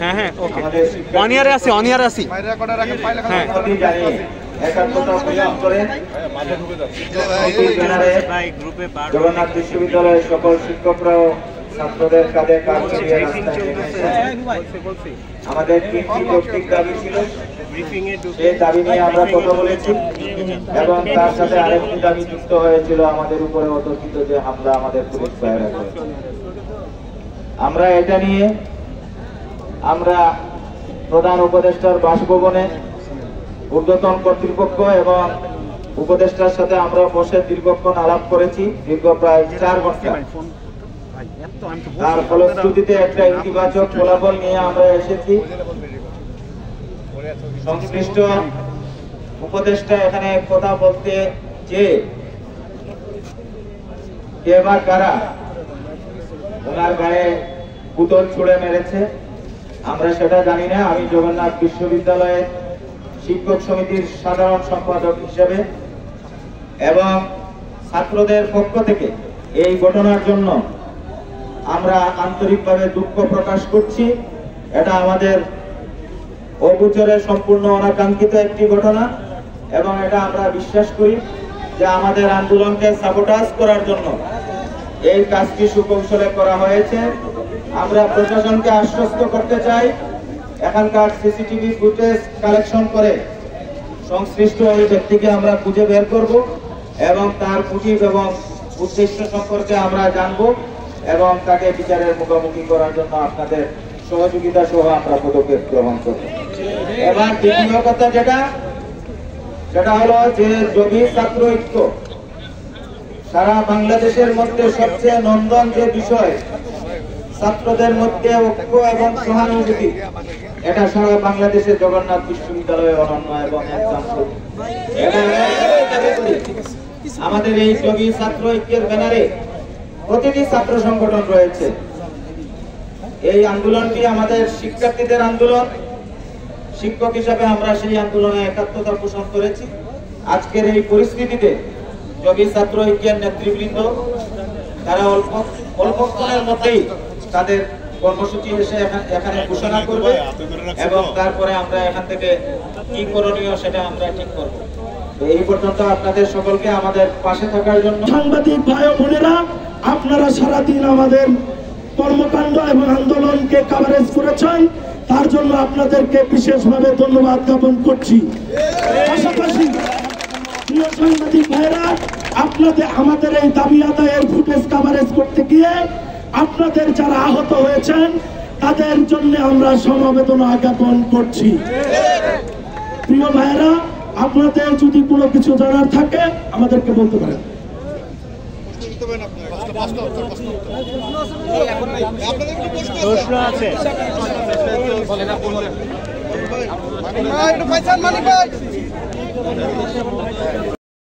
হ্যাঁ হ্যাঁ ওকে অনিয়ারে আছি হ্যাঁ জগন্নাথ বিশ্ববিদ্যালয়ের সকল শিক্ষকরাও ছাত্রদের কাঁধে কাঁধ মিলিয়ে আমাদের তিনটি যৌক্তিক দাবি ছিল, সেই দাবি নিয়ে আমরা কথা বলেছি এবং তার সাথে আরেকটি দাবি যুক্ত হয়েছিল আমাদের উপরে অতর্কিত যে হামলা আমাদের পুলিশ ভাইয়েরা করেছে। আমরা এটা নিয়ে আমরা প্রধান উপদেষ্টার বাসভবনে ঊর্ধ্বতন কর্তৃপক্ষ এবং উপদেষ্টার সাথে আমরা বসে দীর্ঘক্ষণ আলাপ করেছি, দীর্ঘ প্রায় 4 ঘন্টা। তার ফলশ্রুতিতে একটা ইতিবাচক ফলাফল নিয়ে আমরা এসেছি। সংশ্লিষ্ট উপদেষ্টা এখানে কথা বলতে যে কে বা কারা ওনার গায়ে বোতল ছুঁড়ে মেরেছে আমরা সেটা জানি না। আমি জগন্নাথ বিশ্ববিদ্যালয়ের শিক্ষক সমিতির সাধারণ সম্পাদক হিসেবে এবং ছাত্রদের পক্ষ থেকে এই ঘটনার জন্য আমরা আন্তরিকভাবে দুঃখ প্রকাশ করছি। এটা আমাদের অগোচরে সম্পূর্ণ অনাকাঙ্ক্ষিত একটি ঘটনা এবং এটা আমরা বিশ্বাস করি যে আমাদের আন্দোলনকে সাবোটাজ করার জন্য এই কাজটি সুকৌশলে করা হয়েছে। আমরা প্রশাসনকে আশ্বস্ত করতে চাই, এখানকার সিসিটিভি ফুটেজ কালেকশন করে সংশ্লিষ্ট ওই ব্যক্তিকে আমরা খুঁজে বের করব এবং তার মোটিভ এবং উদ্দেশ্য সম্পর্কে আমরা জানব এবং তাকে বিচারের মুখোমুখি করার জন্য আপনাদের সহযোগিতা সহ আমরা পদক্ষেপ গ্রহণ করব। এবার দ্বিতীয় কথা যেটা হলো যে জমি ছাত্র ঐক্য সারা বাংলাদেশের মধ্যে সবচেয়ে নন্দন যে বিষয়, ছাত্রদের মধ্যে ঐক্য এবং সহানুভূতি, এটা সারা বাংলাদেশে জগন্নাথ বিশ্ববিদ্যালয়ে অনন্য এবং আমাদের এই জমি ছাত্র ঐক্যের ব্যানারে প্রতিটি ছাত্র সংগঠন রয়েছে। এই আন্দোলনটি আমাদের শিক্ষার্থীদের আন্দোলন। শিক্ষক হিসাবে আমরা সেই আন্দোলনে একাত্মতা পোষণ করেছি। আজকের এই পরিস্থিতিতে জমি ছাত্র ঐক্যের নেতৃবৃন্দ তারা অল্পক্ষণের মধ্যেই তাদের কর্মসূচি এসে এখানে ঘোষণা করবে এবং তারপরে আমরা এখান থেকে কি করণীয় সেটা আমরা ঠিক করব। এই পর্যন্ত আপনাদের সকলকে আমাদের পাশে থাকার জন্য সাংবাদিক ভাই ও বোনেরা, আপনারা সারাদিন আমাদের কর্মকাণ্ড এবং আন্দোলনকে কভারেজ করেছেন, তার জন্য আপনাদেরকে বিশেষভাবে ধন্যবাদ জ্ঞাপন করছি। পাশাপাশি প্রিয় সাংবাদিক ভাইরা, আপনাদের আমাদের এই দাবি আদায়ের ফুটেজ কভারেজ করতে গিয়ে আপনাদের যারা আহত হয়েছেন তাদের জন্য আমরা সমবেদনা জ্ঞাপন করছি। প্রিয় ভাইরা, আপনাদের যদি কোনো কিছু জানার থাকে আমাদেরকে বলতে পারেন। প্রশ্ন আছে